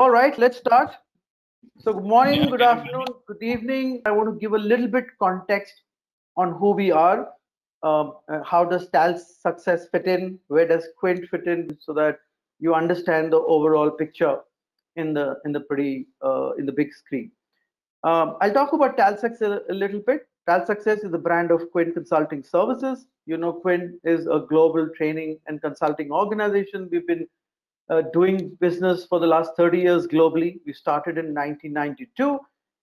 All right, let's start. So, good morning, Yeah, good can you hear afternoon, me? good evening. I want to give a little bit context on who we are. How does TAL's success fit in? Where does Quint fit in? So that you understand the overall picture in the big screen. I'll talk about TalSuccess a little bit. TalSuccess is the brand of Quint Consulting Services. You know, Quint is a global training and consulting organization. We've been doing business for the last 30 years globally. We started in 1992.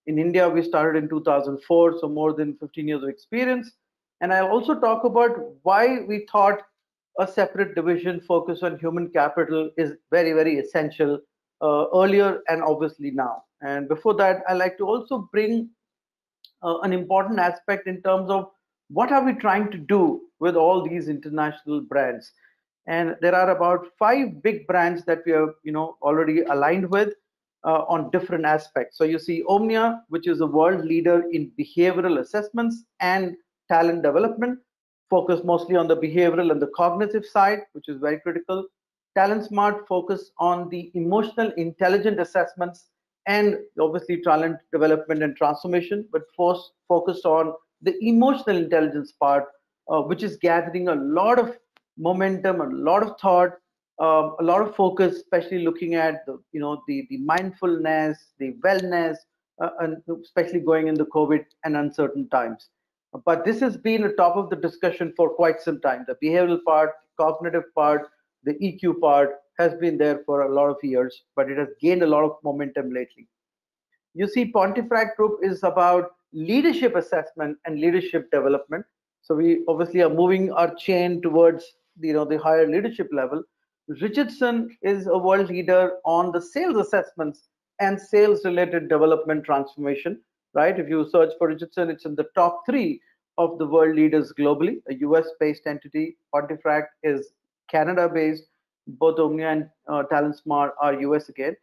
In India, we started in 2004, so more than 15 years of experience. And I'll also talk about why we thought a separate division focused on human capital is very, very essential earlier and obviously now. And before that, I like to also bring an important aspect in terms of what are we trying to do with all these international brands. And there are about five big brands that we are already aligned with on different aspects. So you see Omnia, which is a world leader in behavioral assessments and talent development, focus mostly on the behavioral and the cognitive side, which is very critical. Talent Smart focus on the emotional intelligent assessments and obviously talent development and transformation, but focused on the emotional intelligence part, which is gathering a lot of momentum, a lot of thought, a lot of focus, especially looking at the mindfulness, the wellness, and especially going in the COVID and uncertain times. But this has been a top of the discussion for quite some time. The behavioral part, cognitive part, the EQ part has been there for a lot of years, but it has gained a lot of momentum lately. You see, Pontifract Group is about leadership assessment and leadership development. So we obviously are moving our chain towards the higher leadership level. Richardson is a world leader on the sales assessments and sales related development transformation. Right? If you search for Richardson, it's in the top three of the world leaders globally. A US based entity. Pontifract is Canada based. Both Omnia and Talent Smart are US again.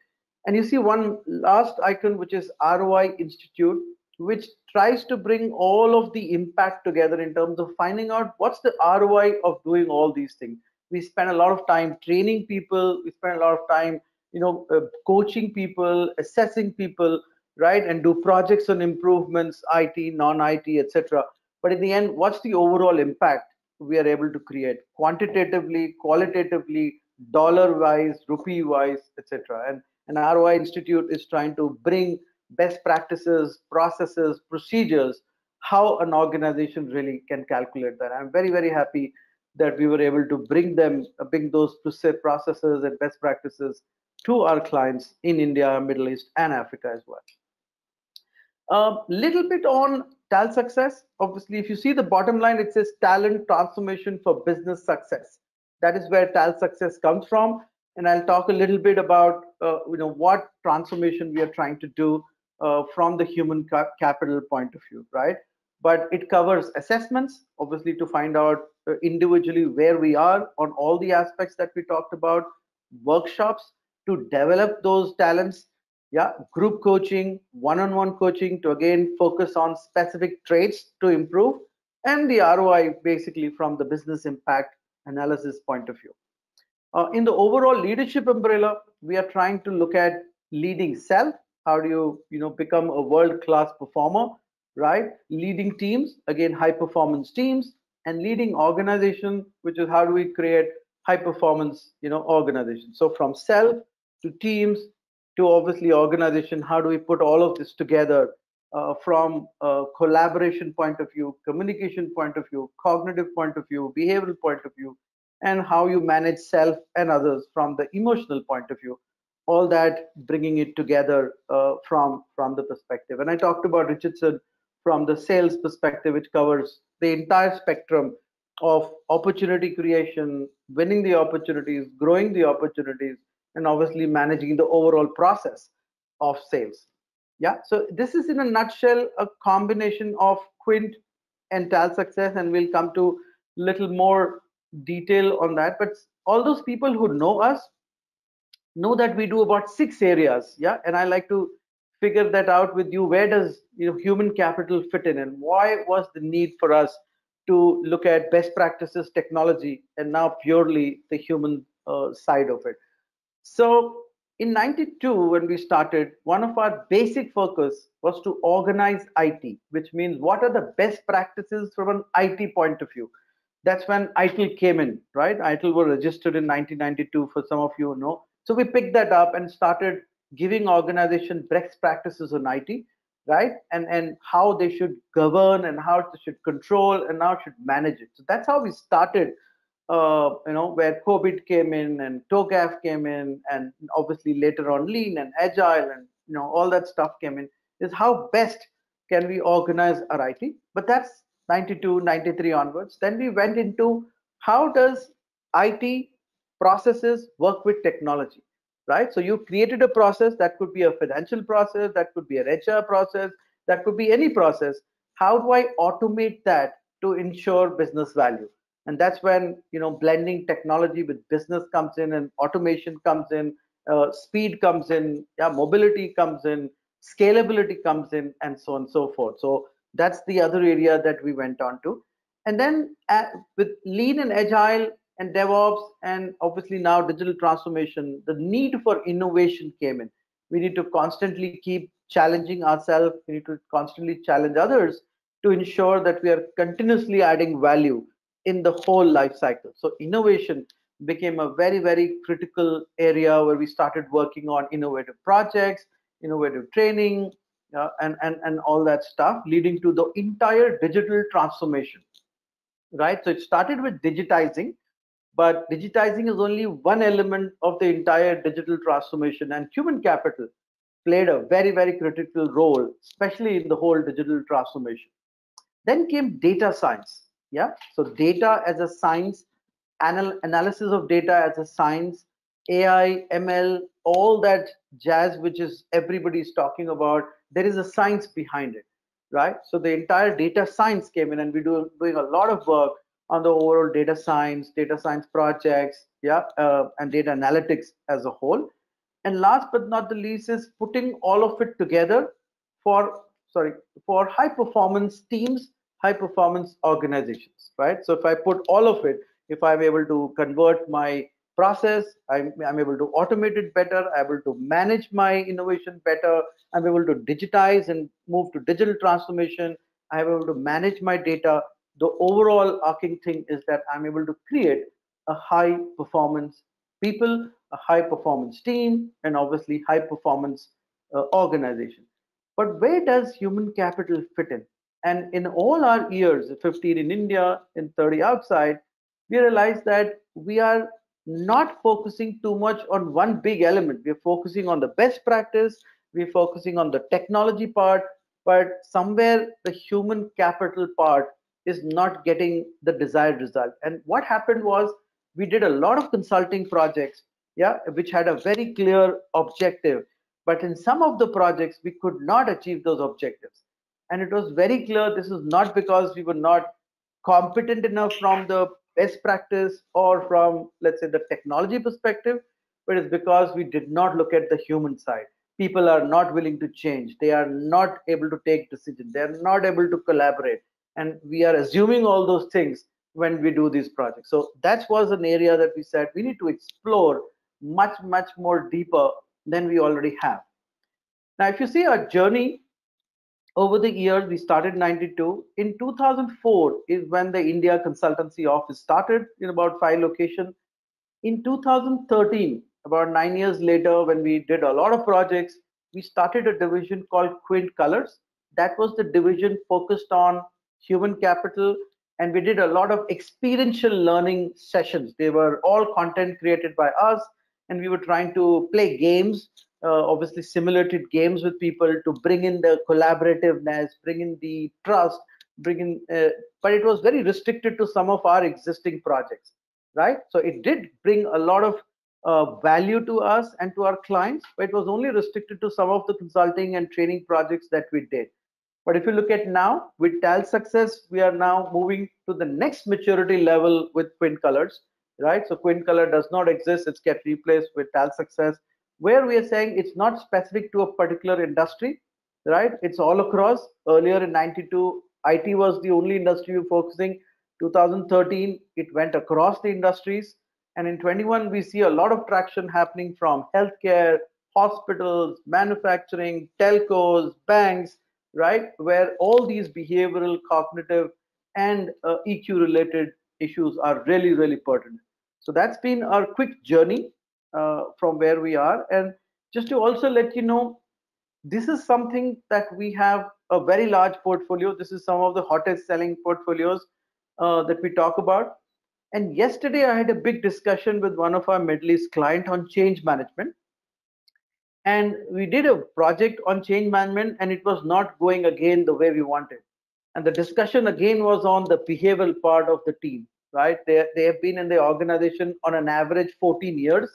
And you see one last icon, which is ROI Institute, which tries to bring all of the impact together in terms of finding out what's the ROI of doing all these things. We spend a lot of time training people. We spend a lot of time, coaching people, assessing people, right, and do projects on improvements, IT, non-IT, etc. But in the end, what's the overall impact we are able to create quantitatively, qualitatively, dollar-wise, rupee-wise, etc. And ROI Institute is trying to bring best practices, processes, procedures, how an organization really can calculate that. I'm very, very happy that we were able to bring those processes and best practices to our clients in India, Middle East, and Africa as well. A little bit on TalSuccess. Obviously, if you see the bottom line, it says talent transformation for business success. That is where TalSuccess comes from, and I'll talk a little bit about what transformation we are trying to do from the human capital point of view, right? But it covers assessments, obviously, to find out individually where we are on all the aspects that we talked about, workshops to develop those talents, yeah, group coaching, one-on-one coaching to again focus on specific traits to improve, and the ROI basically from the business impact analysis point of view. In the overall leadership umbrella, we are trying to look at leading self. How do you become a world-class performer, right? Leading teams, again, high-performance teams, and leading organization, which is how do we create high-performance, organization. So from self to teams to obviously organization, how do we put all of this together from a collaboration point of view, communication point of view, cognitive point of view, behavioral point of view, and how you manage self and others from the emotional point of view, all that bringing it together from the perspective. And I talked about Richardson from the sales perspective, which covers the entire spectrum of opportunity creation, winning the opportunities, growing the opportunities, and obviously managing the overall process of sales. Yeah, so this is in a nutshell a combination of Quint and TalSuccess, and we'll come to little more detail on that. But all those people who know us know that we do about 6 areas. Yeah, and I like to figure that out with you. Where does human capital fit in, and why was the need for us to look at best practices, technology, and now purely the human side of it? So In 92, when we started, one of our basic focus was to organize IT, which means what are the best practices from an IT point of view. That's when ITIL came in, right? ITIL were registered in 1992, for some of you know. So we picked that up and started giving organization best practices on IT, right? And how they should govern and how they should control and how should manage it. So that's how we started, where COVID came in and TOGAF came in, and obviously later on Lean and Agile and all that stuff came in. Is how best can we organize our IT? But that's 92, 93 onwards. Then we went into how does IT processes work with technology, right? So you created a process that could be a financial process, that could be an HR process, that could be any process. How do I automate that to ensure business value? And that's when blending technology with business comes in, and automation comes in, speed comes in, yeah, mobility comes in, scalability comes in, and so on and so forth. So that's the other area that we went on to. And then with lean and agile and DevOps, and obviously now digital transformation, the need for innovation came in. We need to constantly keep challenging ourselves. We need to constantly challenge others to ensure that we are continuously adding value in the whole life cycle. So innovation became a very, very critical area where we started working on innovative projects, innovative training, and all that stuff, leading to the entire digital transformation, right? So it started with digitizing, but digitizing is only one element of the entire digital transformation, and human capital played a very, very critical role, especially in the whole digital transformation. Then came data science. Yeah. So data as a science, analysis of data as a science, AI, ML, all that jazz, which is everybody's talking about. There is a science behind it, right? So the entire data science came in, and we're doing a lot of work on the overall data science projects, yeah, and data analytics as a whole. And last but not the least is putting all of it together for sorry for high performance teams, high performance organizations, right? So if I put all of it, if I'm able to convert my process, I'm able to automate it better, I'm able to manage my innovation better, I'm able to digitize and move to digital transformation, I'm able to manage my data. The overall arcing thing is that I'm able to create a high performance people, a high performance team, and obviously high performance organization. But where does human capital fit in? And in all our years, 15 in India and 30 outside, we realize that we are not focusing too much on one big element. We're focusing on the best practice, we're focusing on the technology part, but somewhere the human capital part is not getting the desired result. And what happened was we did a lot of consulting projects, yeah, which had a very clear objective, but in some of the projects we could not achieve those objectives. And it was very clear this is not because we were not competent enough from the best practice or from, let's say, the technology perspective, but it's because we did not look at the human side. People are not willing to change, they are not able to take decisions, they are not able to collaborate, and we are assuming all those things when we do these projects. So that was an area that we said we need to explore much, much more deeper than we already have. Now, if you see our journey over the years, we started in 92. In 2004 is when the India Consultancy Office started in about 5 locations. In 2013, about 9 years later, when we did a lot of projects, we started a division called Quint Colors. That was the division focused on human capital, and we did a lot of experiential learning sessions. They were all content created by us, and we were trying to play games, obviously simulated games with people to bring in the collaborativeness, bring in the trust, bring in, but it was very restricted to some of our existing projects, right? So it did bring a lot of value to us and to our clients, but it was only restricted to some of the consulting and training projects that we did. But if you look at now with TalSuccess, we are now moving to the next maturity level with Quint Colors, right? So Quint Color does not exist; it's get replaced with TalSuccess, where we are saying it's not specific to a particular industry, right? It's all across. Earlier in 92, IT was the only industry we were focusing. 2013, it went across the industries. And in 21, we see a lot of traction happening from healthcare, hospitals, manufacturing, telcos, banks, right? Where all these behavioral, cognitive, and EQ related issues are really, really pertinent. So that's been our quick journey from where we are. And just to also let you know, this is something that we have a very large portfolio. This is some of the hottest selling portfolios that we talk about. And yesterday I had a big discussion with one of our Middle East client on change management. And we did a project on change management and it was not going again the way we wanted. And the discussion again was on the behavioral part of the team, right? They have been in the organization on an average 14 years.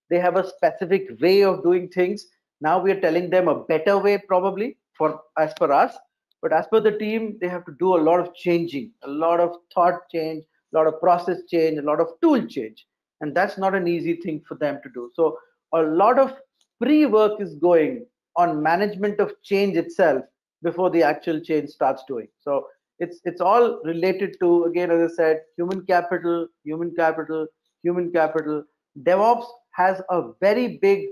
They have a specific way of doing things. Now we are telling them a better way, probably for as per us. But as per the team, they have to do a lot of changing, a lot of thought change, a lot of process change, a lot of tool change. And that's not an easy thing for them to do. So a lot of pre-work is going on management of change itself before the actual change starts doing. So it's all related to, again, as I said, human capital, human capital, human capital. DevOps has a very big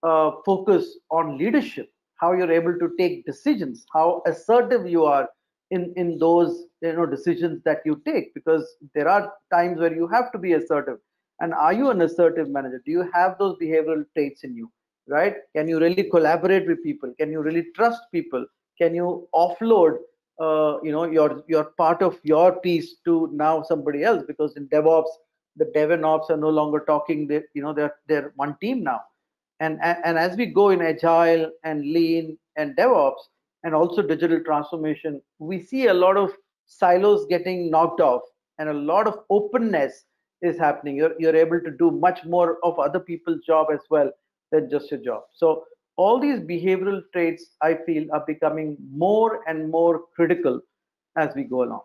focus on leadership, how you're able to take decisions, how assertive you are in those decisions that you take, because there are times where you have to be assertive. And are you an assertive manager? Do you have those behavioral traits in you, right? Can you really collaborate with people? Can you really trust people? Can you offload your part of your piece to now somebody else? Because in DevOps, the dev and ops are no longer talking. They're one team now. And as we go in agile and lean and DevOps and also digital transformation, we see a lot of silos getting knocked off and a lot of openness is happening. You're able to do much more of other people's job as well than just your job. So all these behavioral traits, I feel, are becoming more and more critical as we go along.